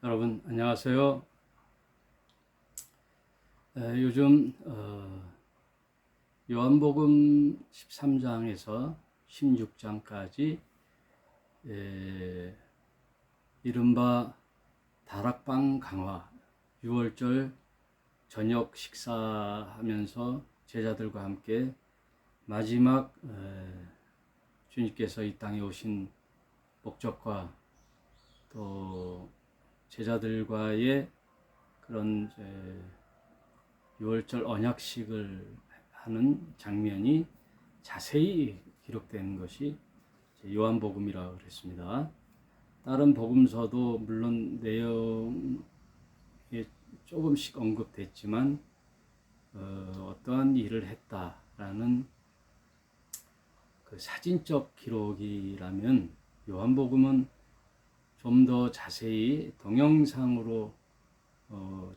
여러분 안녕하세요. 요즘 요한복음 13장에서 16장까지 이른바 다락방 강화 6월절 저녁 식사하면서 제자들과 함께 마지막 주님께서 이 땅에 오신 목적과 또 제자들과의 그런 6월절 언약식을 하는 장면이 자세히 기록된 것이 요한복음이라고 그랬습니다. 다른 복음서도 물론 내용에 조금씩 언급됐지만 어떠한 일을 했다라는 그 사진적 기록이라면 요한복음은 좀 더 자세히 동영상으로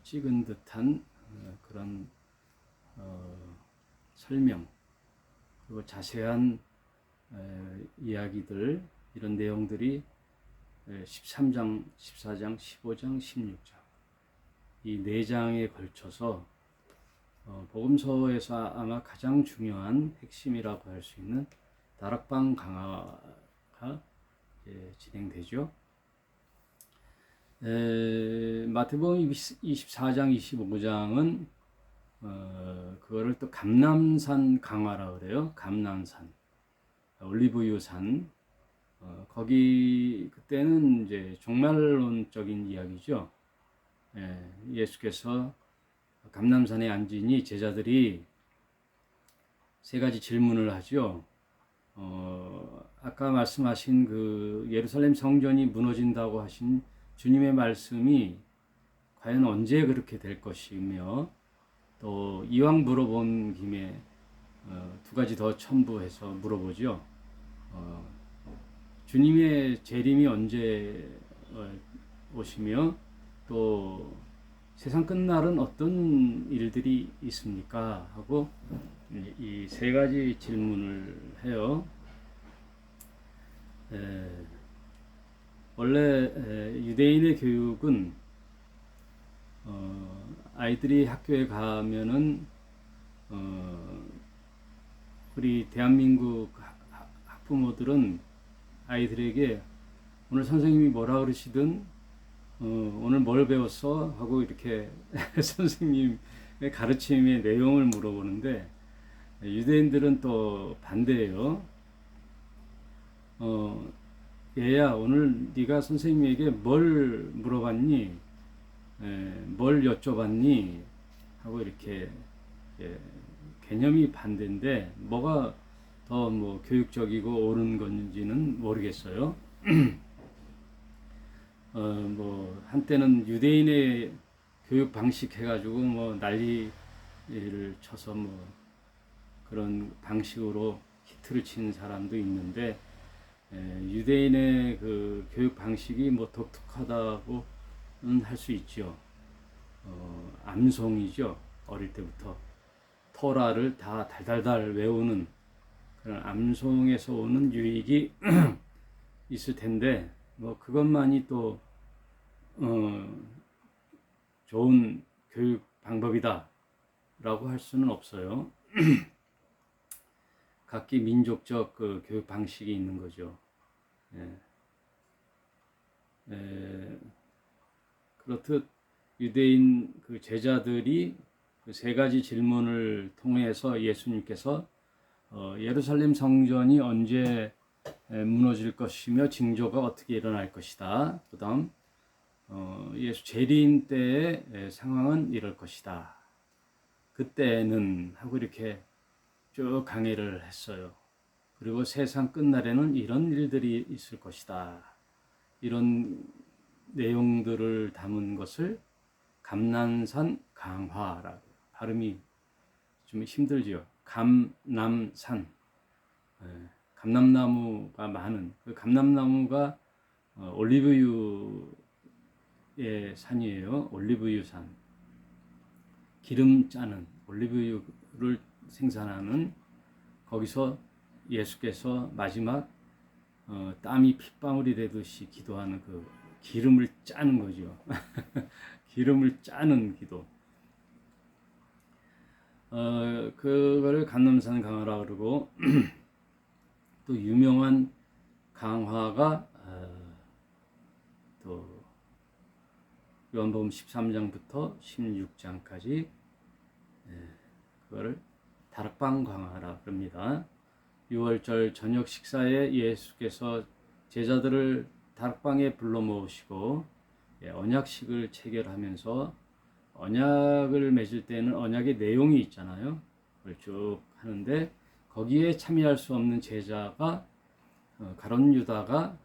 찍은 듯한 그런 설명 그리고 자세한 이야기들 이런 내용들이 13장, 14장, 15장, 16장 이 네 장에 걸쳐서 복음서에서 아마 가장 중요한 핵심이라고 할 수 있는 다락방 강화가 진행되죠. 마태복음 24장, 25장은 그거를 또 감람산 강화라 그래요. 감람산, 올리브유산. 거기 그때는 이제 종말론적인 이야기죠. 예수께서 감람산에 앉으니 제자들이 세 가지 질문을 하죠. 아까 말씀하신 그 예루살렘 성전이 무너진다고 하신 주님의 말씀이 과연 언제 그렇게 될 것이며 또 이왕 물어본 김에 두 가지 더 첨부해서 물어보죠. 주님의 재림이 언제 오시며 또 세상 끝날은 어떤 일들이 있습니까? 하고 이 세 가지 질문을 해요. 원래 유대인의 교육은 아이들이 학교에 가면은 우리 대한민국 학부모들은 아이들에게 오늘 선생님이 뭐라 그러시든 오늘 뭘 배웠어? 하고 이렇게 선생님의 가르침의 내용을 물어보는데 유대인들은 또 반대예요. 얘야 오늘 네가 선생님에게 뭘 물어봤니? 뭘 여쭤봤니? 하고 이렇게 개념이 반대인데 뭐가 더 뭐 교육적이고 옳은 건지는 모르겠어요. 뭐 한때는 유대인의 교육 방식 해가지고 뭐 난리를 쳐서 뭐 그런 방식으로 히트를 친 사람도 있는데 유대인의 그 교육 방식이 뭐 독특하다고는 할 수 있죠. 암송이죠. 어릴 때부터 토라를 다 달달달 외우는 그런 암송에서 오는 유익이 있을 텐데 뭐 그것만이 또 좋은 교육 방법이다라고 할 수는 없어요. 각기 민족적 그 교육 방식이 있는 거죠. 그렇듯 유대인 그 제자들이 그 세 가지 질문을 통해서 예수님께서 예루살렘 성전이 언제 무너질 것이며 징조가 어떻게 일어날 것이다. 그 다음 예수 재림 때의 상황은 이럴 것이다. 그때는 하고 이렇게 쭉 강의를 했어요. 그리고 세상 끝날에는 이런 일들이 있을 것이다. 이런 내용들을 담은 것을 감람산 강화라고, 발음이 좀 힘들죠. 감람산, 감람나무가 많은 그 감람나무가 올리브유의 산이에요. 올리브유산, 기름 짜는 올리브유를 생산하는 거기서 예수께서 마지막 땀이 핏방울이 되듯이 기도하는 그 기름을 짜는 거죠. 기름을 짜는 기도. 그거를 감람산 강화라 그러고 또 유명한 강화가 또 요한복음 13장부터 16장까지 그거를 다락방 강화라 그럽니다. 6월절 저녁 식사에 예수께서 제자들을 다락방에 불러 모으시고 언약식을 체결하면서 언약을 맺을 때는 언약의 내용이 있잖아요. 그걸 쭉 하는데 거기에 참여할 수 없는 제자가 가룟 유다가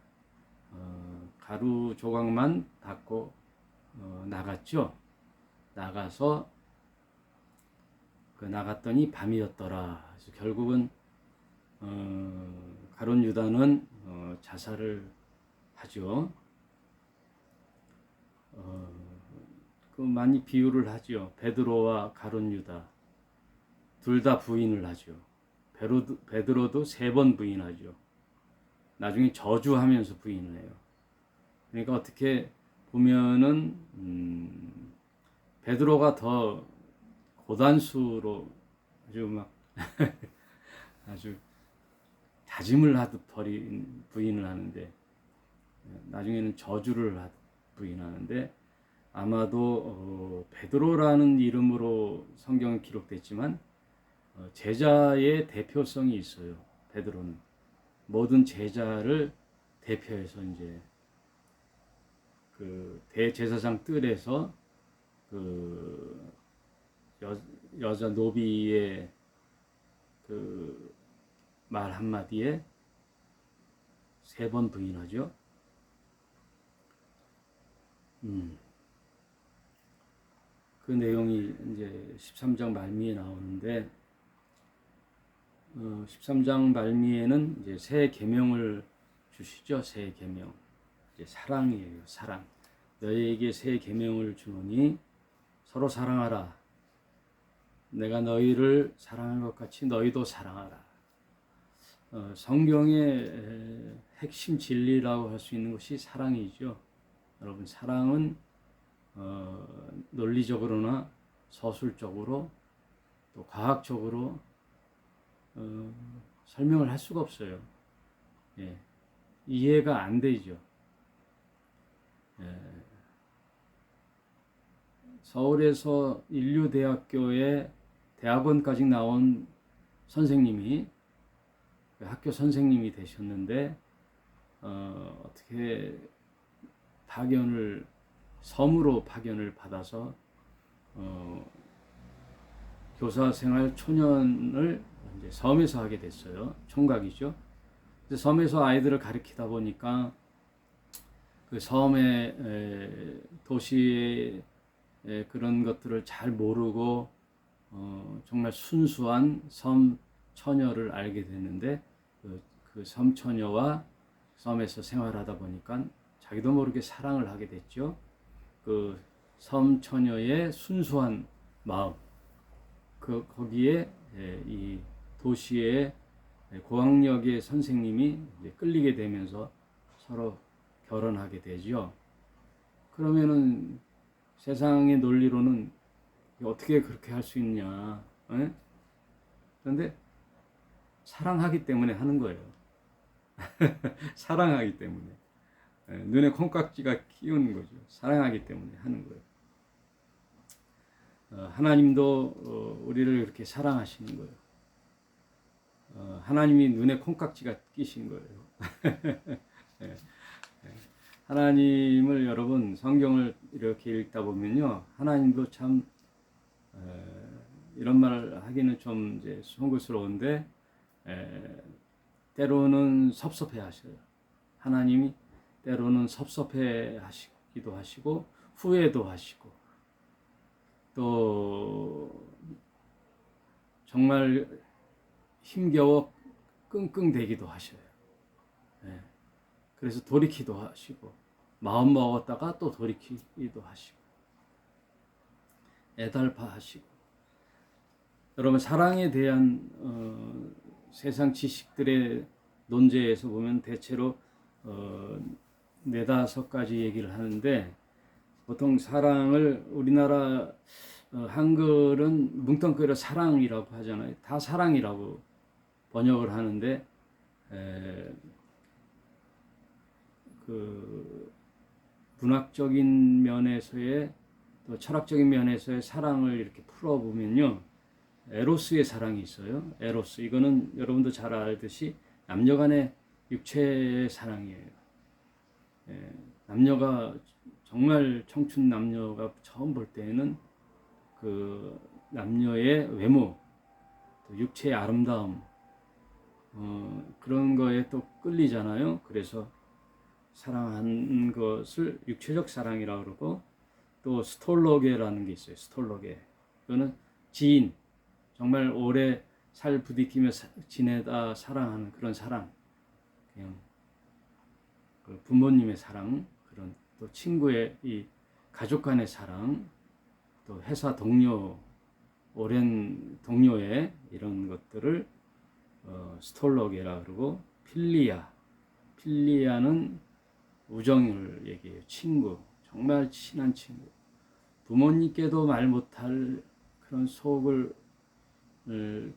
가루 조각만 받고 나갔죠. 나가서 나갔더니 밤이었더라. 그래서 결국은 가룟 유다는 자살을 하죠. 그 많이 비유를 하죠. 베드로와 가룟 유다 둘 다 부인을 하죠. 베드로도 3번 부인하죠. 나중에 저주하면서 부인을 해요. 그러니까 어떻게 보면은 베드로가 더 고단수로 아주 막 아주 다짐을 하듯 부인을 하는데 나중에는 저주를 하듯 부인하는데 아마도 베드로라는 이름으로 성경은 기록됐지만 제자의 대표성이 있어요. 베드로는 모든 제자를 대표해서 이제 그 대제사장 뜰에서 그 여자 노비의 그 말 한마디에 3번 부인하죠. 그 내용이 이제 13장 말미에 나오는데 13장 말미에는 이제 새 계명을 주시죠. 새 계명. 이제 사랑이에요. 사랑. 너희에게 새 계명을 주노니 서로 사랑하라. 내가 너희를 사랑한 것 같이 너희도 사랑하라. 성경의 핵심 진리라고 할 수 있는 것이 사랑이죠. 여러분, 사랑은 논리적으로나 서술적으로 또 과학적으로 설명을 할 수가 없어요. 예, 이해가 안 되죠. 서울에서 인류대학교에 대학원까지 나온 선생님이 학교 선생님이 되셨는데 어떻게 섬으로 파견을 받아서 교사 생활 초년을 이제 섬에서 하게 됐어요. 총각이죠. 섬에서 아이들을 가르치다 보니까 그 섬의 도시의 그런 것들을 잘 모르고 정말 순수한 섬 처녀를 알게 됐는데 그 섬 처녀와 섬에서 생활하다 보니까 자기도 모르게 사랑을 하게 됐죠. 그 섬 처녀의 순수한 마음, 거기에 이 도시의 고학력의 선생님이 이제 끌리게 되면서 서로 결혼하게 되죠. 그러면은 세상의 논리로는 어떻게 그렇게 할 수 있냐? 그런데 사랑하기 때문에 하는 거예요. 사랑하기 때문에. 눈에 콩깍지가 끼우는 거죠. 사랑하기 때문에 하는 거예요. 하나님도 우리를 그렇게 사랑하시는 거예요. 하나님이 눈에 콩깍지가 끼신 거예요. 하나님을 여러분 성경을 이렇게 읽다 보면요, 하나님도 참 이런 말을 하기는 좀 이제 송구스러운데 때로는 섭섭해하셔요. 하나님이 때로는 섭섭해하시기도 하시고 후회도 하시고 또 정말 힘겨워 끙끙대기도 하셔요. 그래서 돌이키도 하시고 마음 먹었다가 또 돌이키기도 하시고 애달파하시고. 여러분, 사랑에 대한 세상 지식들의 논제에서 보면 대체로 네다섯 가지 얘기를 하는데 보통 사랑을 우리나라 한글은 뭉텅그려 사랑이라고 하잖아요. 다 사랑이라고 번역을 하는데 그 문학적인 면에서의 또 철학적인 면에서의 사랑을 이렇게 풀어보면요, 에로스의 사랑이 있어요. 에로스, 이거는 여러분도 잘 알듯이 남녀간의 육체의 사랑이에요. 남녀가 정말 청춘 남녀가 처음 볼 때에는 그 남녀의 외모, 또 육체의 아름다움, 그런 거에 또 끌리잖아요. 그래서 사랑하는 것을 육체적 사랑이라고 그러고, 또 스톨로게라는 게 있어요. 스톨로게. 이거는 지인, 정말 오래 살 부딪히며 지내다 사랑하는 그런 사랑. 그냥 그 부모님의 사랑, 그런 또 친구의 이 가족 간의 사랑, 또 회사 동료, 오랜 동료의 이런 것들을 스톨로게라 그러고, 필리아는 우정을 얘기해요. 친구, 정말 친한 친구. 부모님께도 말 못할 그런 속을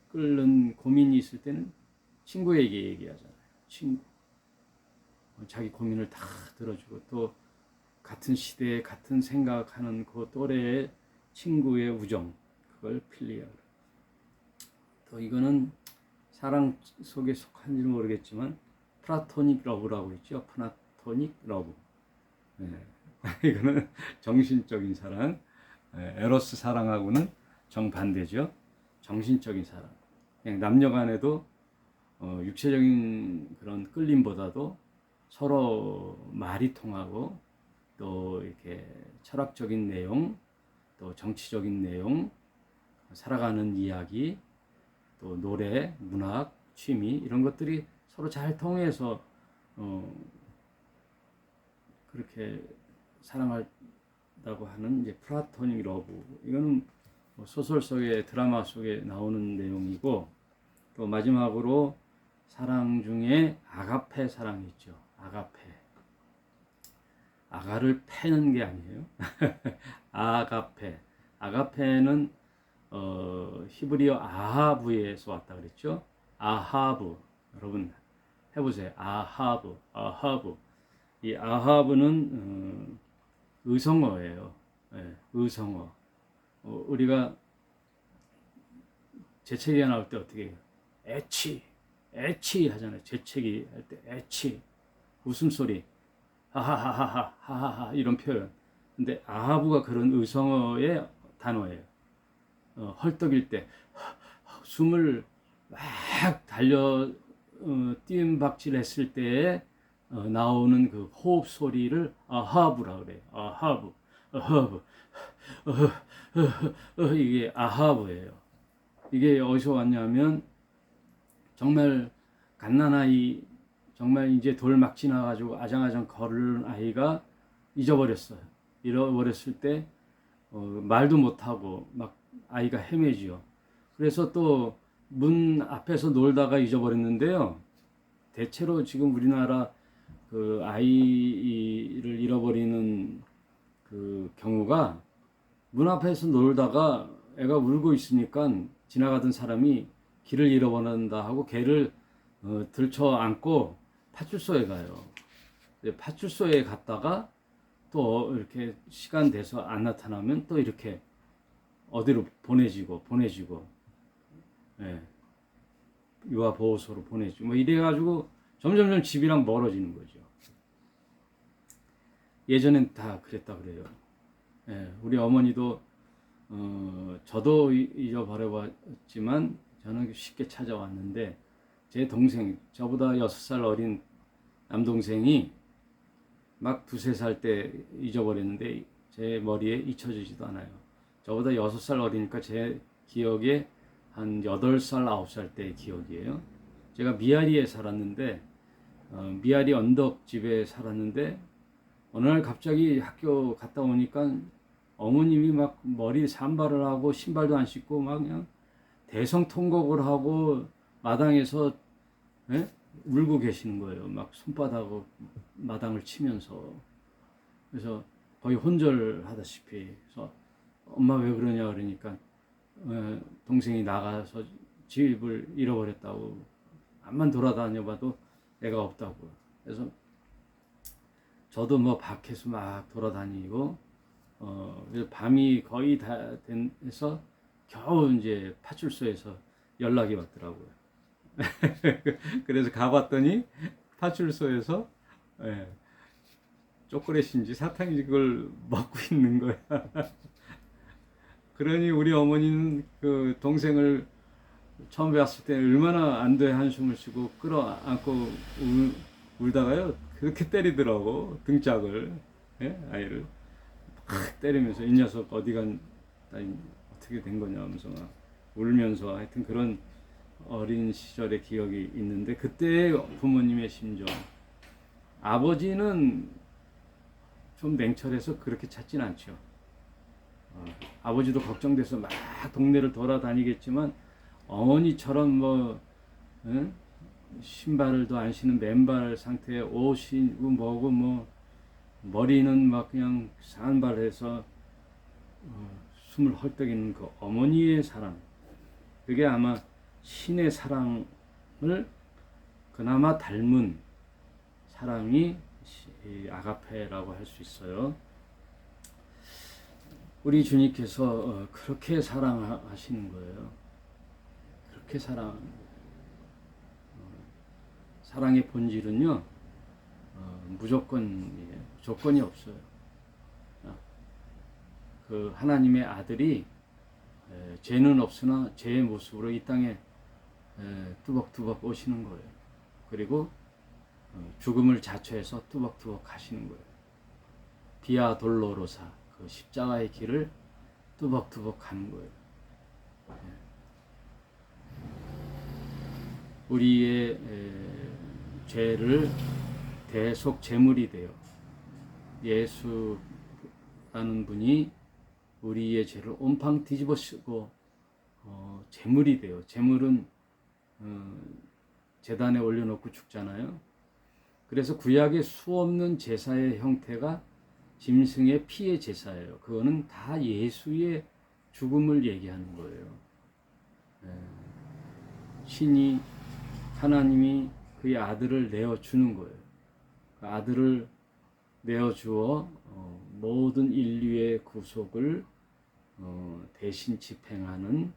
끓는 고민이 있을 때는 친구에게 얘기하잖아요. 친구. 자기 고민을 다 들어주고, 또 같은 시대에 같은 생각하는 그 또래의 친구의 우정, 그걸 필리아. 또 이거는 사랑 속에 속한지는 모르겠지만 플라토닉 러브라고 있죠. 플라토닉 러브. 네. 이거는 정신적인 사랑. 에로스 사랑하고는 정반대죠. 정신적인 사랑. 그냥 남녀 간에도 육체적인 그런 끌림보다도 서로 말이 통하고, 또 이렇게 철학적인 내용, 또 정치적인 내용, 살아가는 이야기, 또 노래, 문학, 취미, 이런 것들이 서로 잘 통해서 그렇게 사랑한다고 하는 이제 플라토닉 러브. 이거는 소설 속에, 드라마 속에 나오는 내용이고, 또 마지막으로 사랑 중에 아가페 사랑이 있죠. 아가페. 아가를 패는 게 아니에요. 아가페. 아가페는 히브리어 아하브에서 왔다 그랬죠. 아하브. 여러분 해보세요. 아하브. 이 아하브는 의성어예요. 네, 의성어. 우리가 재채기가 나올 때 어떻게 해요? 애치 하잖아요. 재채기 할 때 애치, 웃음소리, 하하하하 이런 표현. 근데 아하브가 그런 의성어의 단어예요. 헐떡일 때 숨을 막 달려 뜀박질 했을 때에 나오는 그 호흡 소리를 아하브라 그래요. 아하브. 이게 아하브예요. 이게 어디서 왔냐면, 정말 갓난아이, 정말 이제 돌 막 지나가지고 아장아장 걸을 아이가 잊어버렸어요. 잃어버렸을 때 말도 못하고 막 아이가 헤매지요. 그래서 또 문 앞에서 놀다가 잊어버렸는데요. 대체로 지금 우리나라 그 아이를 잃어버리는 그 경우가, 문 앞에서 놀다가 애가 울고 있으니까 지나가던 사람이 길을 잃어버린다 하고 걔를 들쳐 안고 파출소에 가요. 파출소에 갔다가 또 이렇게 시간 돼서 안 나타나면 또 이렇게 어디로 보내지고, 예, 유아보호소로 보내지고, 뭐 이래가지고 점점점 집이랑 멀어지는 거죠. 예전엔 다 그랬다 그래요. 예, 우리 어머니도 저도 잊어버려봤지만 저는 쉽게 찾아왔는데, 제 동생, 저보다 6살 어린 남동생이 막 2-3살 때 잊어버렸는데 제 머리에 잊혀지지도 않아요. 저보다 6살 어리니까 제 기억에 한 8살, 9살 때의 기억이에요. 제가 미아리에 살았는데, 미아리 언덕집에 살았는데, 어느 날 갑자기 학교 갔다 오니까 어머님이 막 머리 산발을 하고 신발도 안 신고 막 그냥 대성통곡을 하고 마당에서, 예? 울고 계시는 거예요. 막 손바닥으로 마당을 치면서. 그래서 거의 혼절하다시피. 그래서 엄마 왜 그러냐 그러니까 동생이 나가서 집을 잃어버렸다고. 암만 돌아다녀봐도 애가 없다고. 그래서 저도 뭐 밖에서 막 돌아다니고 그래서 밤이 거의 다 돼서 겨우 이제 파출소에서 연락이 왔더라고요. 그래서 가봤더니 파출소에서 예, 초콜릿인지 사탕인지 그걸 먹고 있는 거야. 그러니 우리 어머니는 그 동생을 처음 봤을 때 얼마나 안도의 한숨을 쉬고 끌어안고 울다가요 그렇게 때리더라고 등짝을. 예? 아이를 팍 때리면서 이 녀석 어디 간 어떻게 된 거냐 하면서 막 울면서 하여튼 그런 어린 시절의 기억이 있는데 그때의 부모님의 심정. 아버지는 좀 냉철해서 그렇게 찾진 않죠. 아버지도 걱정돼서 막 동네를 돌아다니겠지만 어머니처럼 뭐 응? 신발도 안 신은 맨발 상태에 옷이 뭐고 뭐 머리는 막 그냥 산발해서 숨을 헐떡이는 그 어머니의 사랑, 그게 아마 신의 사랑을 그나마 닮은 사랑이 아가페라고 할 수 있어요. 우리 주님께서 그렇게 사랑하시는 거예요. 그렇게 사랑의 본질은요 무조건이에요. 조건이 없어요. 그 하나님의 아들이 죄는 없으나 죄의 모습으로 이 땅에 뚜벅뚜벅 오시는 거예요. 그리고 죽음을 자처해서 뚜벅뚜벅 가시는 거예요. 비아 돌로로사, 그 십자가의 길을 뚜벅뚜벅 가는 거예요. 우리의 죄를 대속 제물이 되어 예수라는 분이 우리의 죄를 온팡 뒤집어쓰고 제물이 되어, 제물은 제단에 올려놓고 죽잖아요. 그래서 구약의 수없는 제사의 형태가 짐승의 피의 제사예요. 그거는 다 예수의 죽음을 얘기하는 거예요. 신이 하나님이 그의 아들을 내어주는 거예요. 그 아들을 내어주어 모든 인류의 구속을 대신 집행하는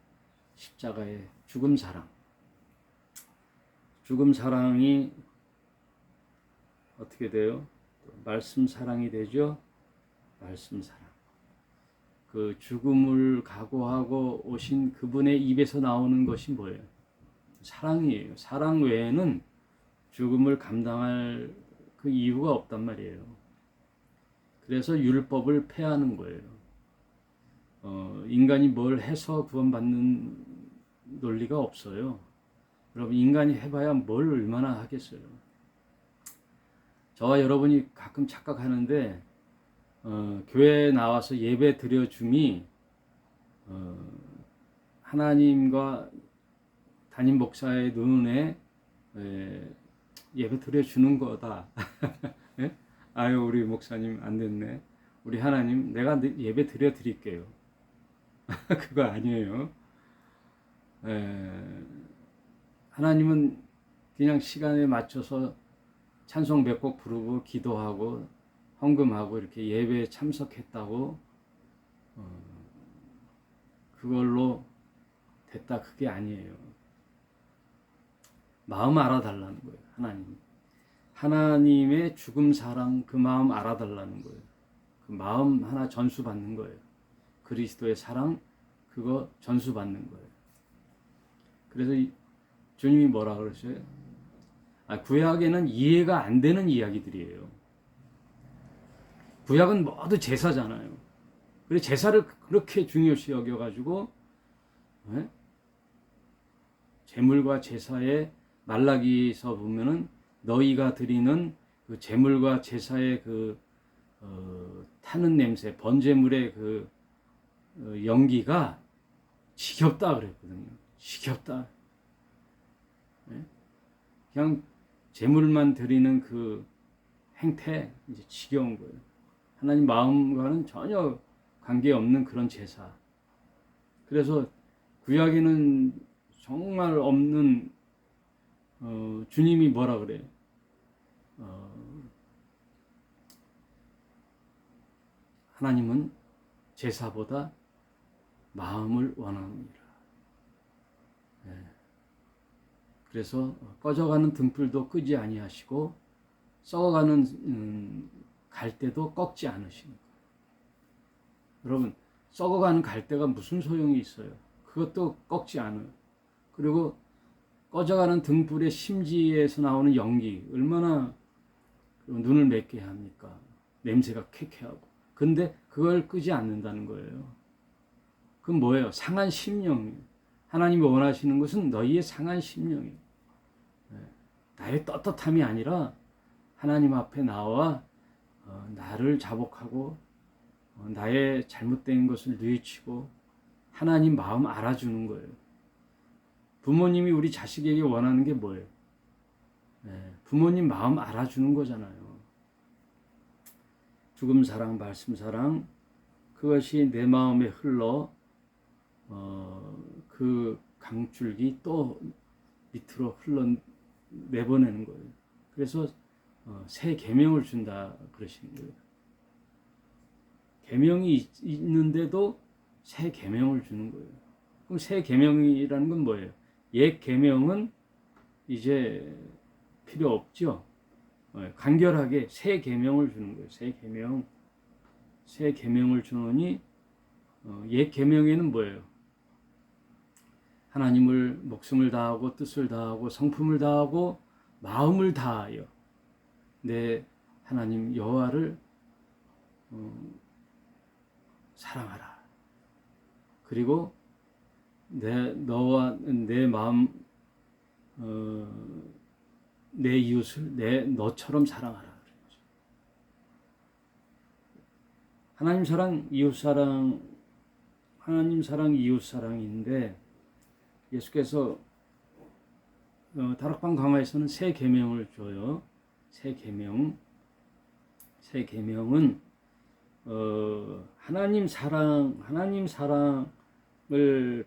십자가의 죽음 사랑. 죽음 사랑이 어떻게 돼요? 말씀 사랑이 되죠? 말씀 사랑. 그 죽음을 각오하고 오신 그분의 입에서 나오는 것이 뭐예요? 사랑이에요. 사랑 외에는 죽음을 감당할 그 이유가 없단 말이에요. 그래서 율법을 폐하는 거예요. 인간이 뭘 해서 구원받는 논리가 없어요. 여러분, 인간이 해봐야 뭘 얼마나 하겠어요. 저와 여러분이 가끔 착각하는데 교회에 나와서 예배 드려줌이 하나님과 담임 목사의 눈에 예배 드려주는 거다. 예? 아유, 우리 목사님 안 됐네. 우리 하나님, 내가 예배 드릴게요. 그거 아니에요. 하나님은 그냥 시간에 맞춰서 찬송 몇 곡 부르고 기도하고 헌금하고 이렇게 예배에 참석했다고 그걸로 됐다, 그게 아니에요. 마음 알아달라는 거예요. 하나님의 죽음 사랑, 그 마음 알아달라는 거예요. 그 마음 하나 전수받는 거예요. 그리스도의 사랑, 그거 전수받는 거예요. 그래서 주님이 뭐라 그러셔요? 구약에는 이해가 안 되는 이야기들이에요. 구약은 모두 제사잖아요. 그래서 제사를 그렇게 중요시 여겨가지고 제물과 제사의 말라기서 보면은 너희가 드리는 그 제물과 제사의 그 타는 냄새, 번제물의 그 연기가 지겹다 그랬거든요. 지겹다. 그냥 제물만 드리는 그 행태 이제 지겨운 거예요. 하나님 마음과는 전혀 관계없는 그런 제사. 그래서 구약에는 정말 없는 주님이 뭐라 그래요? 하나님은 제사보다 마음을 원하느니라. 네. 그래서 꺼져가는 등불도 끄지 아니하시고 썩어가는 갈대도 꺾지 않으시는 거예요. 여러분, 썩어가는 갈대가 무슨 소용이 있어요? 그것도 꺾지 않아요. 그리고 꺼져가는 등불의 심지에서 나오는 연기 얼마나 눈을 맺게 합니까? 냄새가 쾌쾌하고. 근데 그걸 끄지 않는다는 거예요. 그건 뭐예요? 상한 심령이에요. 하나님이 원하시는 것은 너희의 상한 심령이에요. 나의 떳떳함이 아니라 하나님 앞에 나와 나를 자복하고 나의 잘못된 것을 뉘우치고 하나님 마음 알아주는 거예요. 부모님이 우리 자식에게 원하는 게 뭐예요? 부모님 마음 알아주는 거잖아요. 죽음 사랑, 말씀 사랑, 그것이 내 마음에 흘러 그 강줄기 또 밑으로 흘러 내보내는 거예요. 그래서 새 계명을 준다 그러시는 거예요. 계명이 있는데도 새 계명을 주는 거예요. 그럼 새 계명이라는 건 뭐예요? 옛 계명은 이제 필요 없죠. 간결하게 새 계명을 주는 거예요. 새 계명을 주노니 옛 계명에는 뭐예요? 하나님을 목숨을 다하고 뜻을 다하고 성품을 다하고 마음을 다하여 내 하나님 여호와를 사랑하라. 그리고 너와 내 마음 내 이웃을 너처럼 사랑하라. 하나님 사랑, 이웃 사랑, 하나님 사랑, 이웃 사랑인데 예수께서 다락방 강화에서는 새 계명을 줘요. 새 계명은 하나님 사랑을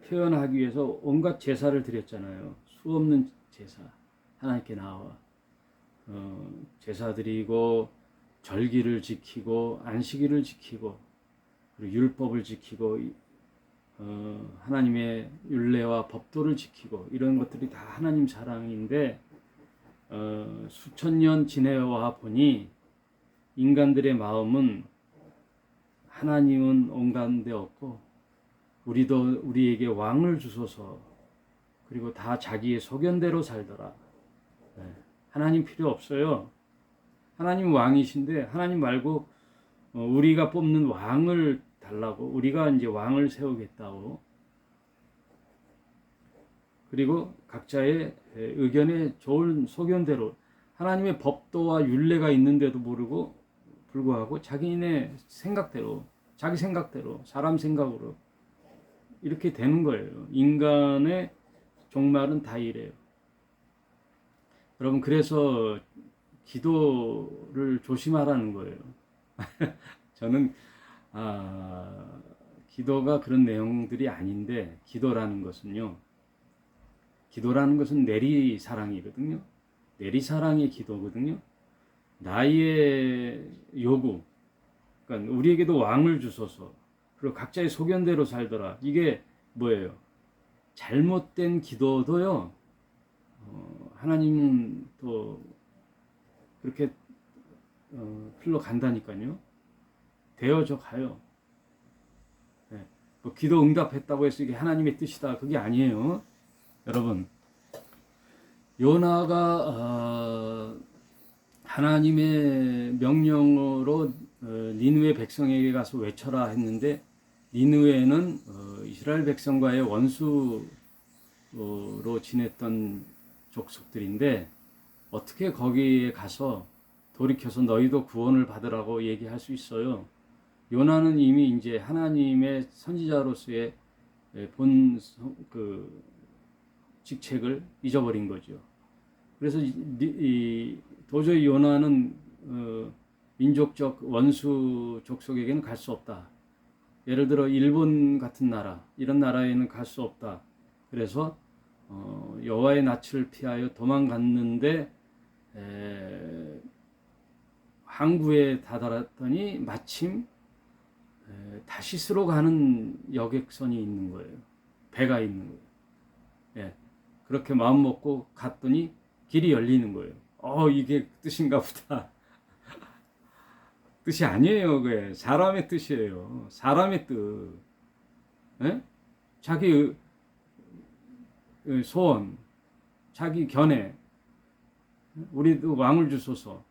표현하기 위해서 온갖 제사를 드렸잖아요. 수없는 제사 하나님께 나와 제사 드리고 절기를 지키고 안식일을 지키고 그리고 율법을 지키고 하나님의 율례와 법도를 지키고 이런 것들이 다 하나님 사랑인데 수천 년 지내와 보니 인간들의 마음은 하나님은 온가운데 없고 우리에게 왕을 주소서 그리고 다 자기의 소견대로 살더라. 하나님 필요 없어요. 하나님 왕이신데 하나님 말고 우리가 뽑는 왕을 달라고 우리가 이제 왕을 세우겠다고 그리고 각자의 의견에 좋은 소견대로 하나님의 법도와 율례가 있는데도 불구하고 자기네 생각대로 자기 생각대로 사람 생각으로 이렇게 되는 거예요. 인간의 종말은 다 이래요. 여러분 그래서 기도를 조심하라는 거예요. 저는 기도가 그런 내용들이 아닌데 기도라는 것은 내리사랑이거든요. 내리사랑의 기도거든요. 나의 요구, 그러니까 우리에게도 왕을 주소서 그리고 각자의 소견대로 살더라. 이게 뭐예요? 잘못된 기도도요. 하나님은 또 그렇게 흘러간다니까요. 되어져 가요. 뭐 기도 응답했다고 해서 이게 하나님의 뜻이다. 그게 아니에요. 여러분, 요나가 하나님의 명령으로 니느웨 백성에게 가서 외쳐라 했는데 니느웨는 이스라엘 백성과의 원수로 지냈던 족속들인데 어떻게 거기에 가서 돌이켜서 너희도 구원을 받으라고 얘기할 수 있어요? 요나는 이미 이제 하나님의 선지자로서의 본 직책을 잊어버린 거죠. 그래서 도저히 요나는 민족적 원수 족속에게는 갈 수 없다. 예를 들어 일본 같은 나라, 이런 나라에는 갈 수 없다. 그래서 여호와의 낯을 피하여 도망갔는데 항구에 다다랐더니 마침 다시스로 가는 여객선이 있는 거예요. 배가 있는 거예요. 예, 그렇게 마음 먹고 갔더니 길이 열리는 거예요. 이게 뜻인가 보다. 뜻이 아니에요. 그게 사람의 뜻이에요. 사람의 뜻. 예? 자기 소원, 자기 견해. 우리도 왕을 주소서.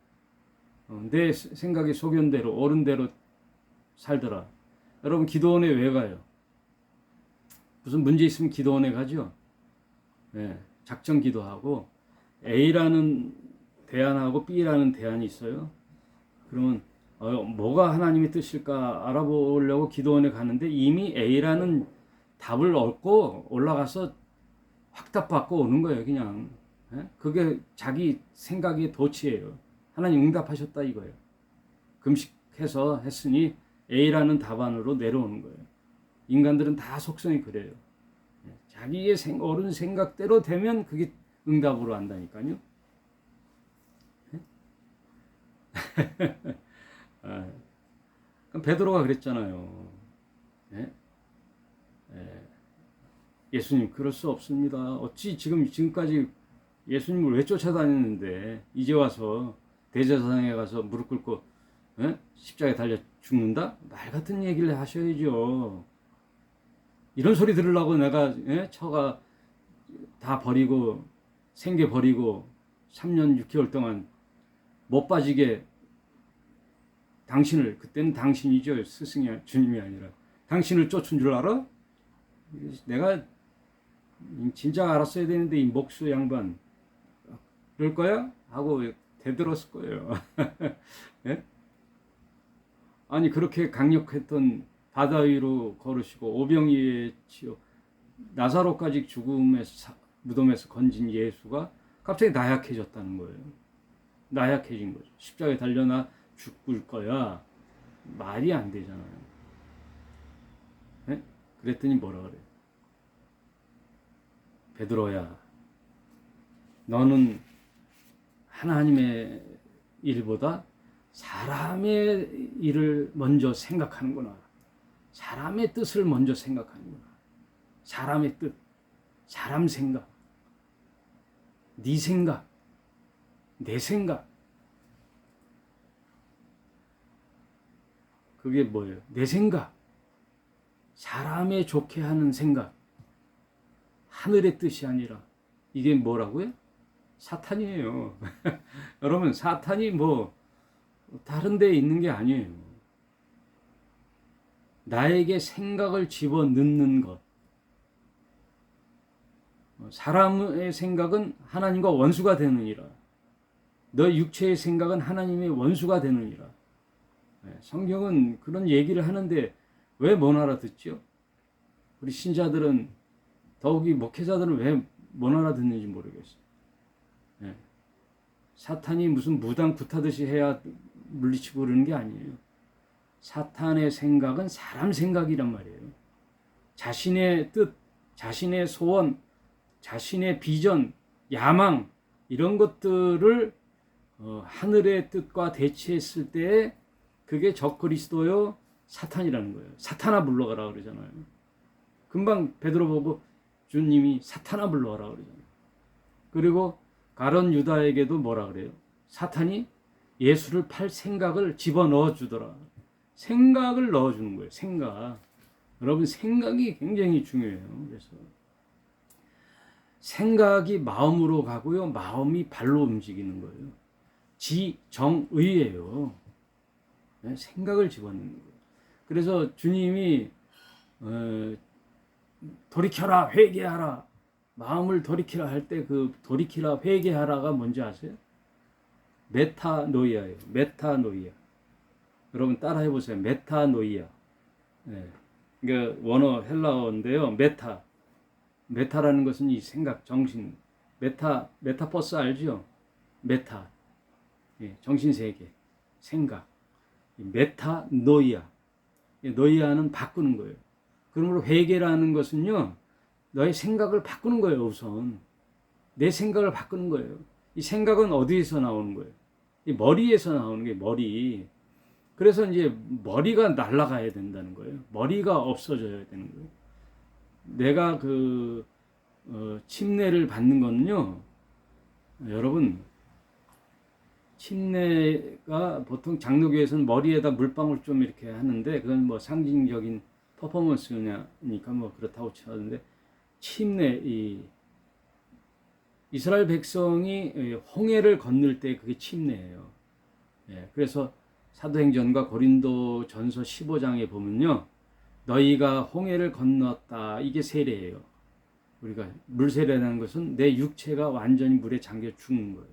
내 생각의 소견대로 옳은 대로 살더라. 여러분 기도원에 왜 가요? 무슨 문제 있으면 기도원에 가죠. 네, 작전 기도하고 A라는 대안하고 B라는 대안이 있어요. 그러면 뭐가 하나님의 뜻일까 알아보려고 기도원에 가는데 이미 A라는 답을 얻고 올라가서 확답받고 오는 거예요. 그냥 그게 자기 생각의 도취예요. 하나님 응답하셨다 이거예요. 금식해서 했으니 A라는 답안으로 내려오는 거예요. 인간들은 다 속성이 그래요. 자기의 옳은 생각대로 되면 그게 응답으로 한다니까요. 그럼 베드로가 그랬잖아요. 예수님 그럴 수 없습니다. 어찌 지금까지 예수님을 왜 쫓아다녔는데 이제 와서 대제사장에 가서 무릎 꿇고 십자가에 달려 죽는다? 말 같은 얘기를 하셔야죠. 이런 소리 들으려고 내가 처가 다 버리고 생계 버리고 3년 6개월 동안 못 빠지게 당신을, 그때는 당신이죠. 스승이 주님이 아니라 당신을 쫓은 줄 알아? 내가 진작 알았어야 되는데 이 목수 양반 그럴 거야? 하고 대들었을 거예요. 네? 아니 그렇게 강력했던 바다 위로 걸으시고 오병이의 치유 나사로까지 죽음의 무덤에서 건진 예수가 갑자기 나약해졌다는 거예요. 나약해진 거죠. 십자가에 달려나 죽을 거야. 말이 안 되잖아요. 네? 그랬더니 뭐라 그래요? 베드로야, 너는 하나님의 일보다 사람의 일을 먼저 생각하는구나. 사람의 뜻을 먼저 생각하는구나. 사람의 뜻, 사람 생각, 네 생각, 내 생각. 그게 뭐예요? 내 생각. 사람의 좋게 하는 생각. 하늘의 뜻이 아니라 이게 뭐라고요? 사탄이에요. 여러분 사탄이 뭐 다른 데에 있는 게 아니에요. 나에게 생각을 집어넣는 것. 사람의 생각은 하나님과 원수가 되느니라. 너 육체의 생각은 하나님의 원수가 되느니라. 성경은 그런 얘기를 하는데 왜 못 알아듣죠? 우리 신자들은 더욱이 목회자들은 왜 못 알아듣는지 모르겠어요. 사탄이 무슨 무당 굿하듯이 해야 물리치고 그러는 게 아니에요. 사탄의 생각은 사람 생각이란 말이에요. 자신의 뜻, 자신의 소원, 자신의 비전, 야망 이런 것들을 하늘의 뜻과 대치했을 때 그게 적그리스도요 사탄이라는 거예요. 사탄아 물러가라 그러잖아요. 금방 베드로 보고 주님이 사탄아 물러가라 그러잖아요. 그리고 가룟 유다에게도 뭐라 그래요? 사탄이 예수를 팔 생각을 집어넣어 주더라. 생각을 넣어주는 거예요. 생각. 여러분 생각이 굉장히 중요해요. 그래서 생각이 마음으로 가고요. 마음이 발로 움직이는 거예요. 지정의예요. 생각을 집어넣는 거예요. 그래서 주님이 돌이켜라 회개하라 마음을 돌이키라 할 때 그 돌이키라 회개하라가 뭔지 아세요? 메타노이아예요. 메타노이아. 여러분 따라해 보세요. 메타노이아. 네. 그러니까 원어 헬라어인데요. 메타라는 것은 이 생각, 정신, 메타버스 알죠? 메타, 정신세계, 생각, 메타노이아, 노이아는 바꾸는 거예요. 그러므로 회개라는 것은요, 너의 생각을 바꾸는 거예요. 우선 내 생각을 바꾸는 거예요. 이 생각은 어디에서 나오는 거예요? 이 머리에서 나오는 게 머리. 그래서 이제 머리가 날아가야 된다는 거예요. 머리가 없어져야 되는 거예요. 내가 침례를 받는 거는요, 여러분, 침례가 보통 장로교에서는 머리에다 물방울 좀 이렇게 하는데, 그건 뭐 상징적인 퍼포먼스냐니까 뭐 그렇다고 치는데, 침례, 이스라엘 백성이 홍해를 건널 때 그게 침례예요. 그래서 사도행전과 고린도전서 15장에 보면요, 너희가 홍해를 건넜다, 이게 세례예요. 우리가 물세례라는 것은 내 육체가 완전히 물에 잠겨 죽는 거예요.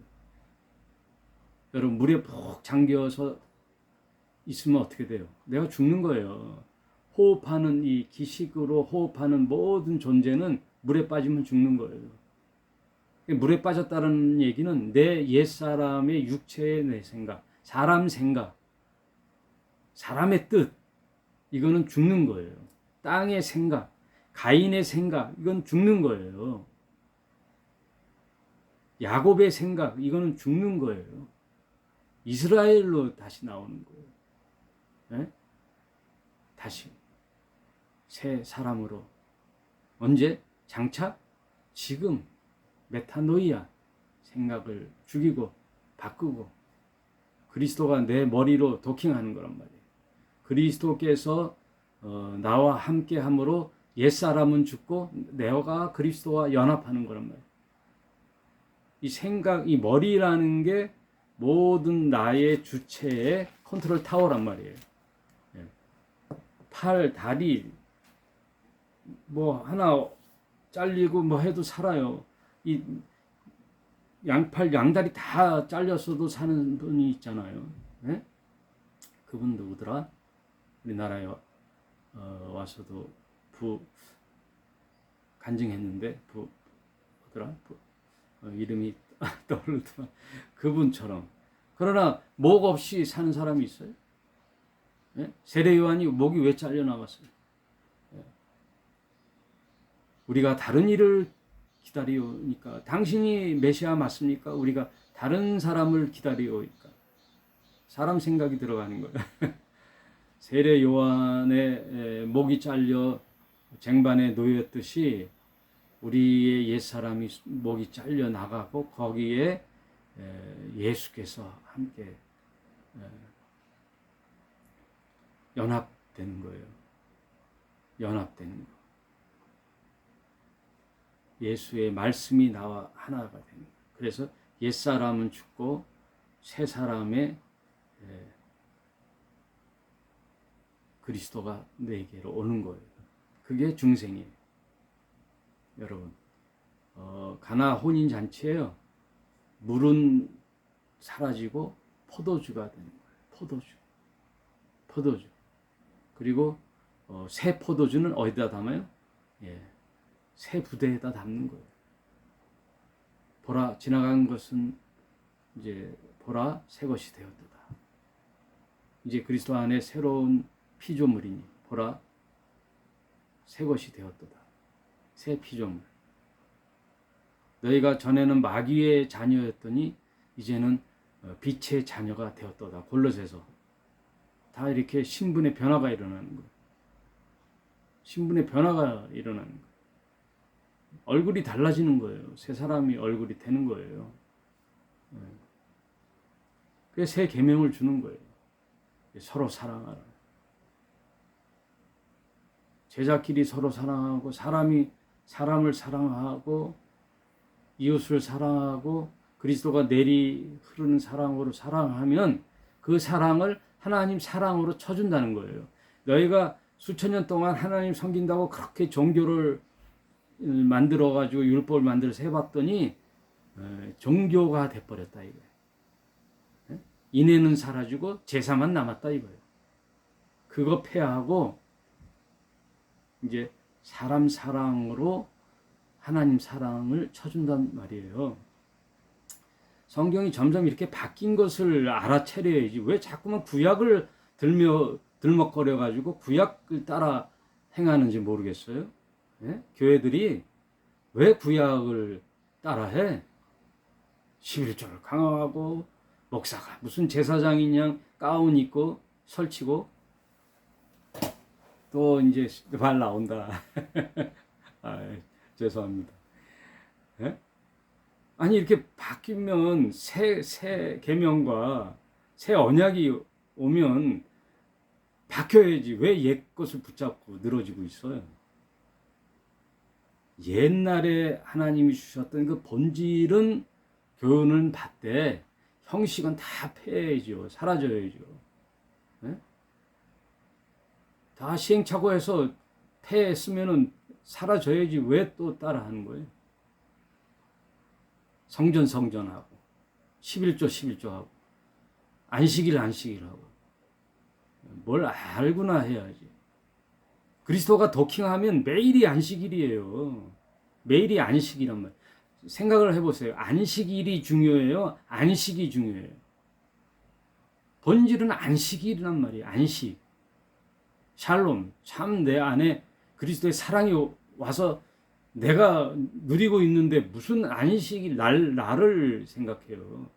여러분, 물에 푹 잠겨서 있으면 어떻게 돼요? 내가 죽는 거예요. 호흡하는 이 기식으로 호흡하는 모든 존재는 물에 빠지면 죽는 거예요. 물에 빠졌다는 얘기는 내 옛사람의 육체의 내 생각, 사람 생각, 사람의 뜻, 이거는 죽는 거예요. 땅의 생각, 가인의 생각, 이건 죽는 거예요. 야곱의 생각, 이거는 죽는 거예요. 이스라엘로 다시 나오는 거예요. 네? 다시 새 사람으로. 언제? 장차? 지금. 메타노이아, 생각을 죽이고 바꾸고 그리스도가 내 머리로 도킹하는 거란 말이에요. 그리스도께서 나와 함께 함으로 옛사람은 죽고 내가 그리스도와 연합하는 거란 말이에요. 이 생각, 이 머리라는 게 모든 나의 주체의 컨트롤 타워란 말이에요. 팔, 다리 뭐 하나 잘리고 뭐 해도 살아요. 이 양팔, 양다리 다 잘렸어도 사는 분이 있잖아요. 네? 그분 누구더라? 우리나라에 와서도 간증했는데 뭐더라? 이름이 떠오르더라. 그분처럼. 그러나 목 없이 사는 사람이 있어요. 네? 세례 요한이 목이 왜 잘려 나갔어요? 네. 우리가 다른 일을 기다리오니까. 당신이 메시아 맞습니까? 우리가 다른 사람을 기다리오니까. 사람 생각이 들어가는 거예요. 세례 요한의 목이 잘려 쟁반에 놓였듯이 우리의 옛사람이 목이 잘려 나가고 거기에 예수께서 함께 연합되는 거예요. 연합되는 거. 예수의 말씀이 나와 하나가 되는 거예요. 그래서 옛사람은 죽고 새 사람의 그리스도가 내게로 오는 거예요. 그게 중생이에요. 여러분, 가나 혼인 잔치에요. 물은 사라지고 포도주가 되는 거예요. 포도주. 그리고 새 포도주는 어디다 담아요? 새 부대에다 담는 거예요. 보라, 지나간 것은 이제 보라, 새 것이 되었도다. 이제 그리스도 안에 새로운 피조물이니 보라, 새 것이 되었도다. 새 피조물. 너희가 전에는 마귀의 자녀였더니 이제는 빛의 자녀가 되었도다. 골로새서. 다 이렇게 신분의 변화가 일어나는 거예요. 신분의 변화가 일어나는 거예요. 얼굴이 달라지는 거예요. 새 사람이 얼굴이 되는 거예요. 그게 새 계명을 주는 거예요. 서로 사랑하라. 제자끼리 서로 사랑하고 사람이 사람을 사랑하고 이웃을 사랑하고 그리스도가 내리 흐르는 사랑으로 사랑하면 그 사랑을 하나님 사랑으로 쳐준다는 거예요. 너희가 수천 년 동안 하나님 섬긴다고 그렇게 종교를 만들어가지고 율법을 만들어서 해봤더니 종교가 돼버렸다 이거예요. 인애는 사라지고 제사만 남았다 이거예요. 그거 폐하고 이제 사람 사랑으로 하나님 사랑을 쳐준단 말이에요. 성경이 점점 이렇게 바뀐 것을 알아차려야지. 왜 자꾸만 구약을 들먹거려 가지고 구약을 따라 행하는지 모르겠어요. 예? 교회들이 왜 구약을 따라해? 11조를 강화하고 목사가 무슨 제사장인 양 가운 입고 설치고 또 이제 말 나온다. 죄송합니다. 예? 아니 이렇게 바뀌면 새 계명과 새 언약이 오면 바뀌어야지. 왜 옛 것을 붙잡고 늘어지고 있어요? 옛날에 하나님이 주셨던 그 본질은 교훈은 받되 형식은 다 폐해야죠. 사라져야죠. 네? 다 시행착오해서 폐했으면은 사라져야지. 왜 또 따라하는 거예요? 성전하고 11조 하고 안식일 하고 뭘 알고나 해야지. 그리스도가 도킹하면 매일이 안식일이에요. 매일이 안식이란 말. 생각을 해보세요. 안식일이 중요해요? 안식이 중요해요? 본질은 안식일이란 말이에요. 안식. 샬롬. 참 내 안에 그리스도의 사랑이 와서 내가 누리고 있는데 무슨 안식일 나를 생각해요.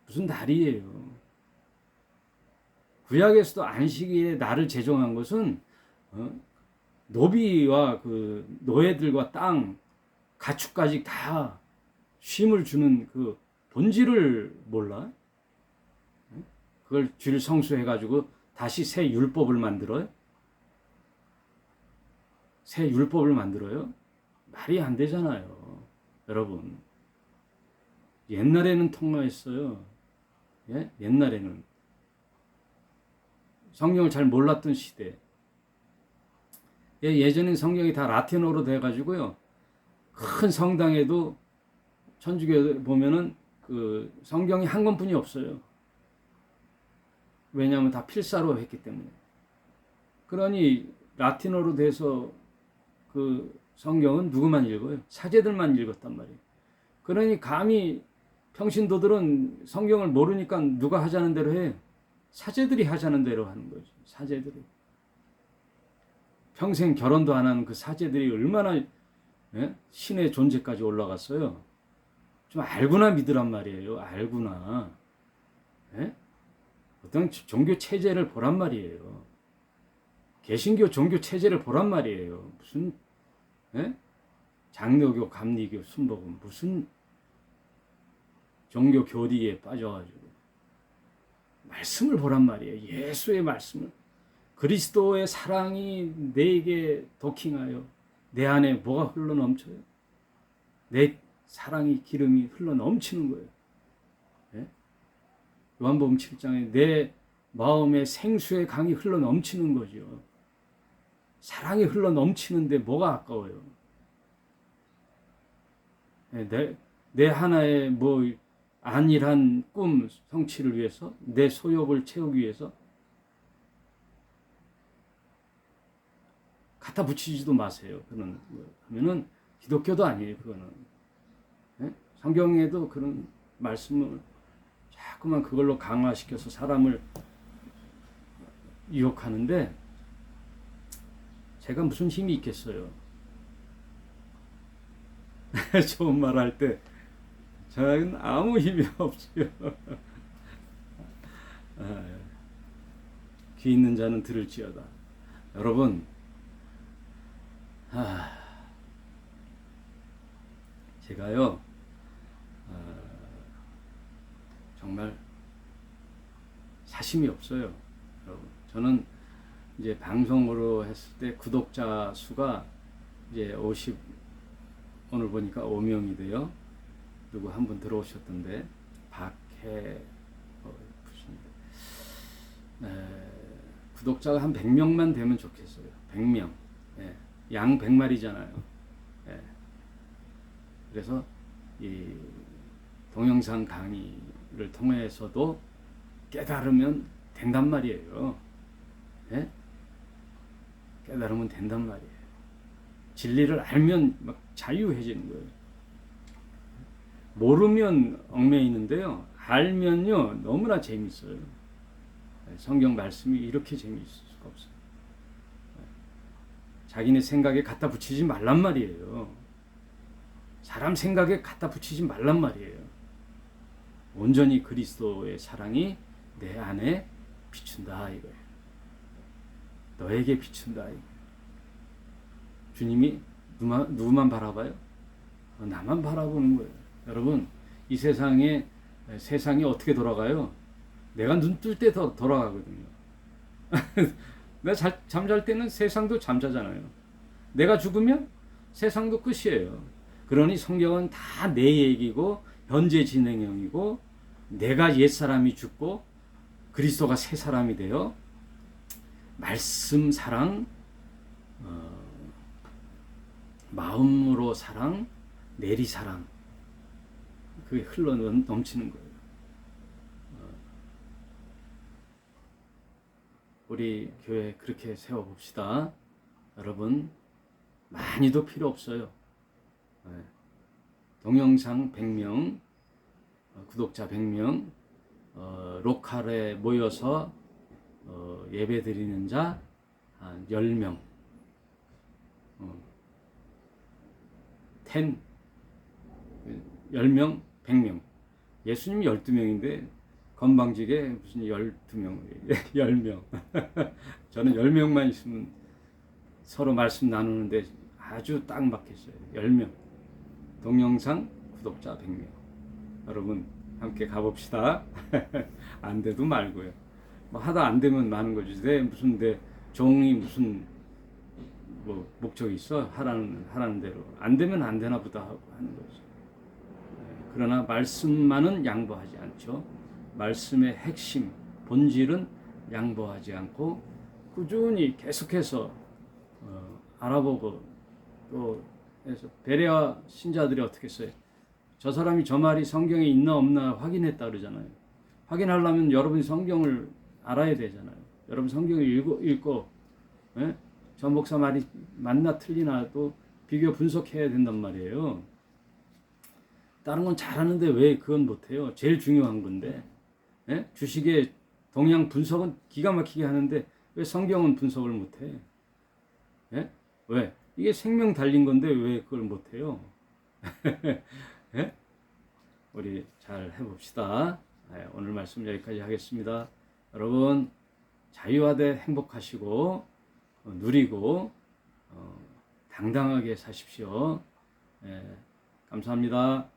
무슨 날이에요. 구약에서도 안식일에 나를 제정한 것은 노비와 그 노예들과 땅 가축까지 다 쉼을 주는 그 본질을 몰라? 그걸 주일 성수해 가지고 다시 새 율법을 만들어요? 새 율법을 만들어요? 말이 안 되잖아요. 여러분. 옛날에는 통과했어요. 예? 옛날에는. 성경을 잘 몰랐던 시대. 예전엔 성경이 다 라틴어로 돼가지고요. 큰 성당에도 천주교에 보면은 그 성경이 한 권뿐이 없어요. 왜냐하면 다 필사로 했기 때문에. 그러니 라틴어로 돼서 그 성경은 누구만 읽어요? 사제들만 읽었단 말이에요. 그러니 감히 평신도들은 성경을 모르니까 누가 하자는 대로 해요? 사제들이 하자는 대로 하는 거죠. 사제들이. 평생 결혼도 안 하는 그 사제들이 얼마나 신의 존재까지 올라갔어요. 좀 알고나 믿으란 말이에요. 알고나. 어떤 종교 체제를 보란 말이에요. 개신교 종교 체제를 보란 말이에요. 무슨 장로교, 감리교, 순복음 무슨 종교 교리에 빠져가지고 말씀을 보란 말이에요. 예수의 말씀을. 그리스도의 사랑이 내게 도킹하여 내 안에 뭐가 흘러 넘쳐요? 내 사랑이 기름이 흘러 넘치는 거예요. 요한복음 7장에 내 마음에 생수의 강이 흘러 넘치는 거죠. 사랑이 흘러 넘치는데 뭐가 아까워요? 내 하나의 뭐 안일한 꿈 성취를 위해서, 내 소욕을 채우기 위해서 갖다 붙이지도 마세요. 그런 하면은 기독교도 아니에요. 그거는 성경에도 그런 말씀을 자꾸만 그걸로 강화시켜서 사람을 유혹하는데 제가 무슨 힘이 있겠어요? 좋은 말 할 때 저는 아무 힘이 없어요. 귀 있는 자는 들을지어다. 여러분, 제가요 정말 사심이 없어요. 여러분, 저는 이제 방송으로 했을 때 구독자 수가 이제 오늘 보니까 5명이 돼요. 누구 한 분 들어오셨던데 구독자가 한 100명만 되면 좋겠어요. 100명. 양 100마리잖아요. 그래서 이 동영상 강의를 통해서도 깨달으면 된단 말이에요. 깨달으면 된단 말이에요. 진리를 알면 막 자유해지는 거예요. 모르면 얽매이는데요. 알면요 너무나 재밌어요. 성경 말씀이 이렇게 재미있을 수가 없어요. 자기네 생각에 갖다 붙이지 말란 말이에요. 사람 생각에 갖다 붙이지 말란 말이에요. 온전히 그리스도의 사랑이 내 안에 비춘다 이거예요. 너에게 비춘다 이거예요. 주님이 누구만 바라봐요? 나만 바라보는 거예요. 여러분, 이 세상이 어떻게 돌아가요? 내가 눈 뜰 때 더 돌아가거든요. 내가 잠잘 때는 세상도 잠자잖아요. 내가 죽으면 세상도 끝이에요. 그러니 성경은 다 내 얘기고 현재 진행형이고 내가 옛사람이 죽고 그리스도가 새 사람이 되어 말씀 사랑, 마음으로 사랑, 내리 사랑 그게 흘러 넘치는 거예요. 우리 교회 그렇게 세워봅시다. 여러분 많이도 필요 없어요. 동영상 100명, 구독자 100명, 로컬에 모여서 예배 드리는 자 한 10명, 10명, 100명. 예수님 12명인데 건방지게 무슨 12명, 10명. 저는 10명만 있으면 서로 말씀 나누는데 아주 딱 맞겠어요. 10명. 동영상 구독자 100명. 여러분 함께 가봅시다. 안 돼도 말고요. 뭐 하다 안 되면 많은 거지. 내 종이 무슨 뭐 목적이 있어? 하라는 대로. 안 되면 안 되나 보다 하고 하는 거죠. 그러나 말씀만은 양보하지 않죠. 말씀의 핵심, 본질은 양보하지 않고 꾸준히 계속해서 알아보고 또 해서 베레아 신자들이 어떻게 했어요? 저 사람이 저 말이 성경에 있나 없나 확인했다 그러잖아요. 확인하려면 여러분이 성경을 알아야 되잖아요. 여러분 성경을 읽고 예? 저 목사 말이 맞나 틀리나도 비교 분석해야 된단 말이에요. 다른 건 잘하는데 왜 그건 못해요? 제일 중요한 건데. 예? 주식의 동향 분석은 기가 막히게 하는데 왜 성경은 분석을 못해? 예? 왜? 이게 생명 달린 건데 왜 그걸 못해요? 예? 우리 잘 해봅시다. 오늘 말씀 여기까지 하겠습니다. 여러분 자유하되 행복하시고 누리고 당당하게 사십시오. 감사합니다.